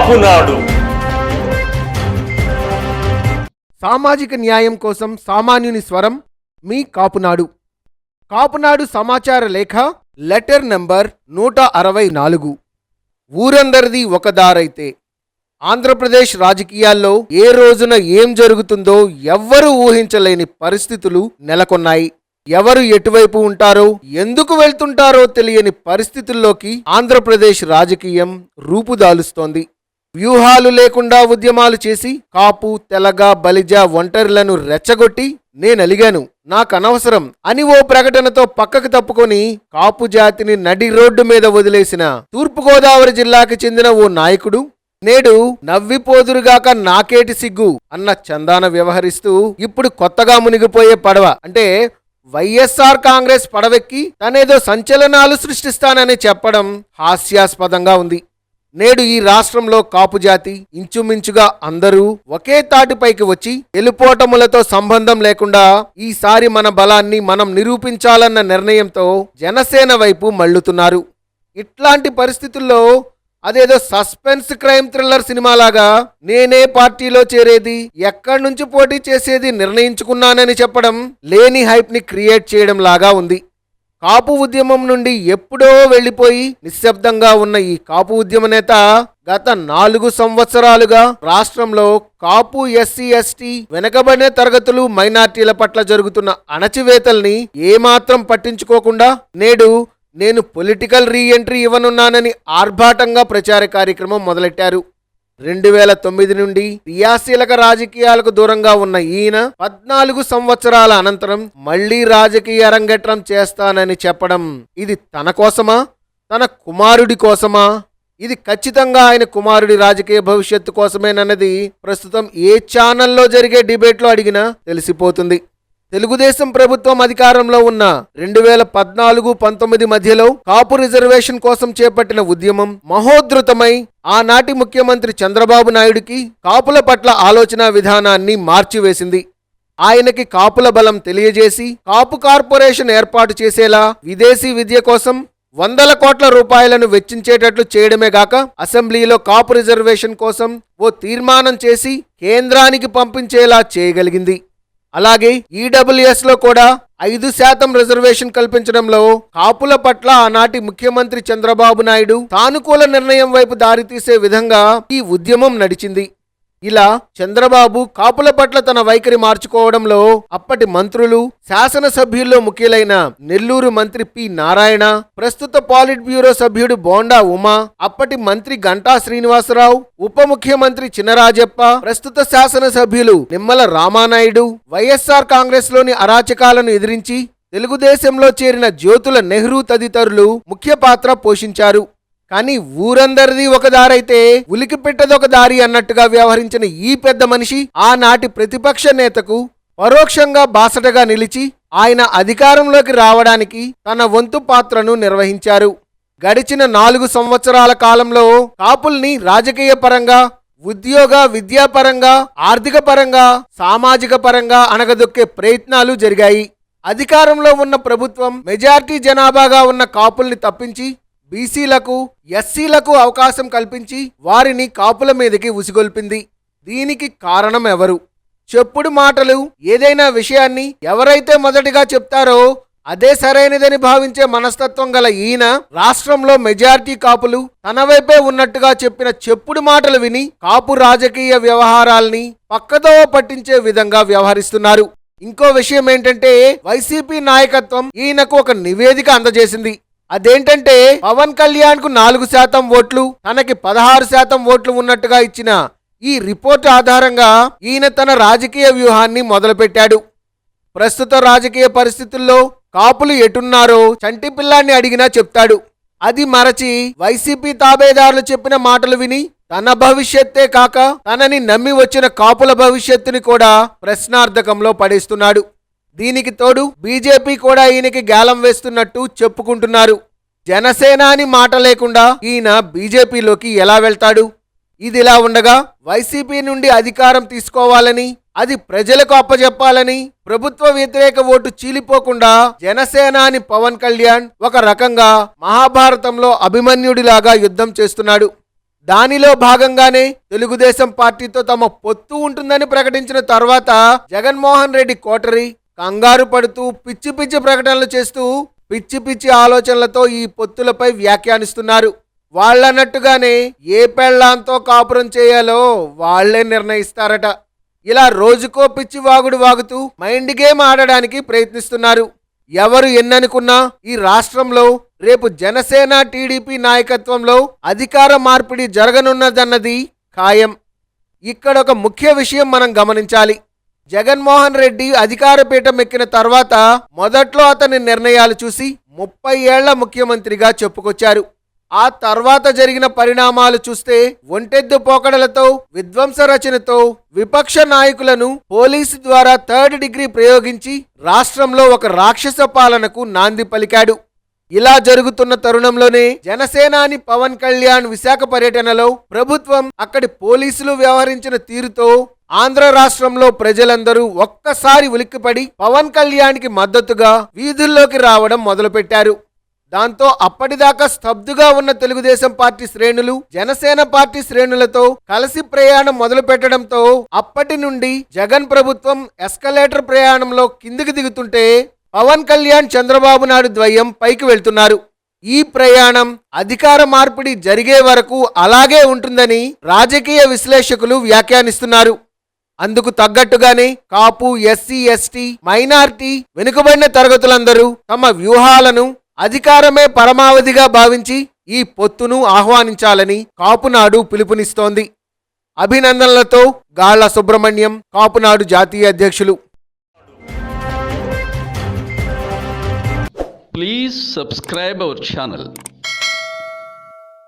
కాపునాడు. సామాజిక న్యాయం కోసం సామాన్యుని స్వరం మీ కాపునాడు. కాపునాడు సమాచార లేఖ లెటర్ నంబర్ 164. ఊరందరిది ఒక దారైతే. ఆంధ్రప్రదేశ్ రాజకీయాల్లో ఏ రోజున ఏం జరుగుతుందో ఎవ్వరూ ఊహించలేని పరిస్థితులు నెలకొన్నాయి. ఎవరు ఎటువైపు ఉంటారో, ఎందుకు వెళ్తుంటారో తెలియని పరిస్థితుల్లోకి ఆంధ్రప్రదేశ్ రాజకీయం రూపుదాలుస్తోంది. వ్యూహాలు లేకుండా ఉద్యమాలు చేసి కాపు, తెలగ, బలిజ, ఒంటరిలను రెచ్చగొట్టి నేనలిగాను, నాకనవసరం అని ఓ ప్రకటనతో పక్కకు తప్పుకొని కాపు జాతిని నడి రోడ్డు మీద వదిలేసిన తూర్పుగోదావరి జిల్లాకి చెందిన ఓ నాయకుడు నేడు నవ్విపోదురుగాక నాకేటి సిగ్గు అన్న చందాన వ్యవహరిస్తూ ఇప్పుడు కొత్తగా మునిగిపోయే పడవ అంటే వైఎస్ఆర్ కాంగ్రెస్ పడవెక్కి తనేదో సంచలనాలు సృష్టిస్తానని చెప్పడం హాస్యాస్పదంగా ఉంది. నేడు ఈ రాష్ట్రంలో కాపు జాతి ఇంచుమించుగా అందరూ ఒకే తాటిపైకి వచ్చి గెలుపోటములతో సంబంధం లేకుండా ఈసారి మన బలాన్ని మనం నిరూపించాలన్న నిర్ణయంతో జనసేన వైపు మళ్లుతున్నారు. ఇట్లాంటి పరిస్థితుల్లో అదేదో సస్పెన్స్ క్రైమ్ థ్రిల్లర్ సినిమాలాగా నేనే పార్టీలో చేరేది, ఎక్కడి నుంచి పోటీ చేసేది నిర్ణయించుకున్నానని చెప్పడం లేని హైప్ ని క్రియేట్ చేయడం లాగా ఉంది. కాపు ఉద్యమం నుండి ఎప్పుడో వెళ్లిపోయి నిశ్శబ్దంగా ఉన్న ఈ కాపు ఉద్యమ నేత గత 4 సంవత్సరాలుగా రాష్ట్రంలో కాపు, ఎస్సీ, ఎస్టీ, వెనకబడిన తరగతులు, మైనార్టీల పట్ల జరుగుతున్న అణచివేతల్ని ఏమాత్రం పట్టించుకోకుండా నేడు నేను పొలిటికల్ రీఎంట్రీ ఇవ్వనున్నానని ఆర్భాటంగా ప్రచార కార్యక్రమం మొదలెట్టారు. 2009 నుండి క్రియాశీలక రాజకీయాలకు దూరంగా ఉన్న ఈయన 14 సంవత్సరాల అనంతరం మళ్లీ రాజకీయ అరంగేట్రం చేస్తానని చెప్పడం ఇది తన కోసమా, తన కుమారుడి కోసమా? ఇది ఖచ్చితంగా ఆయన కుమారుడి రాజకీయ భవిష్యత్తు కోసమేనన్నది ప్రస్తుతం ఏ ఛానల్లో జరిగే డిబేట్లో అడిగినా తెలిసిపోతుంది. తెలుగుదేశం ప్రభుత్వం అధికారంలో ఉన్న 2014-19 మధ్యలో కాపు రిజర్వేషన్ కోసం చేపట్టిన ఉద్యమం మహోద్ధృతమై ఆనాటి ముఖ్యమంత్రి చంద్రబాబు నాయుడికి కాపుల పట్ల ఆలోచన విధానాన్ని మార్చివేసింది. ఆయనకి కాపుల బలం తెలియజేసి కాపు కార్పొరేషన్ ఏర్పాటు చేసేలా విదేశీ విద్య కోసం 100 కోట్ల రూపాయలను వెచ్చించేటట్లు చేయడమే గాక అసెంబ్లీలో కాపు రిజర్వేషన్ కోసం ఓ తీర్మానం చేసి కేంద్రానికి పంపించేలా చేయగలిగింది. అలాగే ఈడబ్ల్యూఎస్ లో కూడా 5% రిజర్వేషన్ కల్పించడంలో కాపుల పట్ల ఆనాటి ముఖ్యమంత్రి చంద్రబాబు నాయుడు సానుకూల నిర్ణయం వైపు దారితీసే విధంగా ఈ ఉద్యమం నడిచింది. ఇలా చంద్రబాబు కాపుల పట్ల తన వైఖరి మార్చుకోవడంలో అప్పటి మంత్రులు, శాసనసభ్యుల్లో ముఖ్యులైన నెల్లూరు మంత్రి పి నారాయణ, ప్రస్తుత పాలిట్ బ్యూరో సభ్యుడు బోండా ఉమా, అప్పటి మంత్రి గంటా శ్రీనివాసరావు, ఉప ముఖ్యమంత్రి చినరాజప్ప, ప్రస్తుత శాసనసభ్యులు నిమ్మల రామానాయుడు, వైఎస్ఆర్ కాంగ్రెస్ లోని అరాచకాలను ఎదిరించి తెలుగుదేశంలో చేరిన జ్యోతుల నెహ్రూ తదితరులు ముఖ్య పాత్ర పోషించారు. కానీ ఊరందరిది ఒక దారైతే ఉలికి పెట్టదొక దారి అన్నట్టుగా వ్యవహరించిన ఈ పెద్ద మనిషి ఆనాటి ప్రతిపక్ష నేతకు పరోక్షంగా బాసటగా నిలిచి ఆయన అధికారంలోకి రావడానికి తన వంతు పాత్రను నిర్వహించారు. గడిచిన 4 సంవత్సరాల కాలంలో కాపుల్ని రాజకీయ పరంగా, ఉద్యోగ, విద్యాపరంగా, ఆర్థిక పరంగా, సామాజిక పరంగా అణగదొక్కే ప్రయత్నాలు జరిగాయి. అధికారంలో ఉన్న ప్రభుత్వం మెజార్టీ జనాభాగా ఉన్న కాపుల్ని తప్పించి బీసీలకు, ఎస్సీలకు అవకాశం కల్పించి వారిని కాపుల మీదకి ఉసిగొల్పింది. దీనికి కారణం ఎవరు? చెప్పుడు మాటలు, ఏదైనా విషయాన్ని ఎవరైతే మొదటిగా చెప్తారో అదే సరైనదని భావించే మనస్తత్వం గల ఈయన రాష్ట్రంలో మెజారిటీ కాపులు తన వైపే ఉన్నట్టుగా చెప్పిన చెప్పుడు మాటలు విని కాపు రాజకీయ వ్యవహారాల్ని పక్కదోవ పట్టించే విధంగా వ్యవహరిస్తున్నారు. ఇంకో విషయం ఏంటంటే వైసీపీ నాయకత్వం ఈయనకు ఒక నివేదిక అందజేసింది. అదేంటంటే పవన్ కళ్యాణ్ కు 4% ఓట్లు, తనకి 16% ఓట్లు ఉన్నట్టుగా ఇచ్చిన ఈ రిపోర్టు ఆధారంగా ఈయన తన రాజకీయ వ్యూహాన్ని మొదలుపెట్టాడు. ప్రస్తుత రాజకీయ పరిస్థితుల్లో కాపులు ఎటున్నారో చంటి పిల్లాన్ని అడిగినా చెప్తాడు. అది మరచి వైసీపీ తాబేదారులు చెప్పిన మాటలు విని తన భవిష్యత్తే కాక తనని నమ్మి వచ్చిన కాపుల భవిష్యత్తుని కూడా ప్రశ్నార్థకంలో పడేస్తున్నాడు. దీనికి తోడు బీజేపీ కూడా ఈయనకి గాలం వేస్తున్నట్టు చెప్పుకుంటున్నారు. జనసేన అని మాట లేకుండా ఈయన బీజేపీలోకి ఎలా వెళ్తాడు? ఇదిలా ఉండగా వైసీపీ నుండి అధికారం తీసుకోవాలని, అది ప్రజలకు అప్పజెప్పాలని ప్రభుత్వ వ్యతిరేక ఓటు చీలిపోకుండా జనసేనాని పవన్ కళ్యాణ్ ఒక రకంగా మహాభారతంలో అభిమన్యుడిలాగా యుద్ధం చేస్తున్నాడు. దానిలో భాగంగానే తెలుగుదేశం పార్టీతో తమ పొత్తు ఉంటుందని ప్రకటించిన తర్వాత జగన్మోహన్ రెడ్డి కోటరీ కంగారు పడుతూ పిచ్చి పిచ్చి ప్రకటనలు చేస్తూ పిచ్చి పిచ్చి ఆలోచనలతో ఈ పొత్తులపై వ్యాఖ్యానిస్తున్నారు. వాళ్ళన్నట్టుగానే ఏ పెళ్లాంతో కాపురం చేయాలో వాళ్లే నిర్ణయిస్తారట. ఇలా రోజుకో పిచ్చి వాగుడు వాగుతూ మైండ్ గేమ్ ఆడడానికి ప్రయత్నిస్తున్నారు. ఎవరు ఎన్ననుకున్నా ఈ రాష్ట్రంలో రేపు జనసేన టీడీపీ నాయకత్వంలో అధికార మార్పిడి జరగనున్నదన్నది ఖాయం. ఇక్కడ ఒక ముఖ్య విషయం మనం గమనించాలి. జగన్మోహన్ రెడ్డి అధికార పీఠం ఎక్కిన తర్వాత మొదట్లో అతని నిర్ణయాలు చూసి 30 ఏళ్ల ముఖ్యమంత్రిగా చెప్పుకొచ్చారు. ఆ తర్వాత జరిగిన పరిణామాలు చూస్తే ఒంటెద్దు పోకడలతో విధ్వంస రచనతో విపక్ష నాయకులను పోలీసు ద్వారా 3rd డిగ్రీ ప్రయోగించి రాష్ట్రంలో ఒక రాక్షస పాలనకు నాంది పలికాడు. ఇలా జరుగుతున్న తరుణంలోనే జనసేనాని పవన్ కళ్యాణ్ విశాఖ పర్యటనలో ప్రభుత్వం అక్కడి పోలీసులు వ్యవహరించిన తీరుతో ఆంధ్ర రాష్ట్రంలో ప్రజలందరూ ఒక్కసారి ఉలిక్కిపడి పవన్ కళ్యాణ్కి మద్దతుగా వీధుల్లోకి రావడం మొదలుపెట్టారు. దాంతో అప్పటిదాకా స్తబ్దుగా ఉన్న తెలుగుదేశం పార్టీ శ్రేణులు జనసేన పార్టీ శ్రేణులతో కలిసి ప్రయాణం మొదలు పెట్టడంతో అప్పటి నుండి జగన్ ప్రభుత్వం ఎస్కలేటర్ ప్రయాణంలో కిందికి దిగుతుంటే పవన్ కళ్యాణ్ చంద్రబాబు నాయుడు ద్వయం పైకి వెళ్తున్నారు. ఈ ప్రయాణం అధికార మార్పిడి జరిగే వరకు అలాగే ఉంటుందని రాజకీయ విశ్లేషకులు వ్యాఖ్యానిస్తున్నారు. అందుకు తగ్గట్టుగానే కాపు, ఎస్సీ, ఎస్టీ, మైనారిటీ, వెనుకబడిన తరగతులందరూ తమ వ్యూహాలను అధికారమే పరమావధిగా భావించి ఈ పొత్తును ఆహ్వానించాలని కాపునాడు పిలుపునిస్తోంది. అభినందనలతో గాళ్ల సుబ్రహ్మణ్యం, కాపునాడు జాతీయ అధ్యక్షులు. Please subscribe our channel.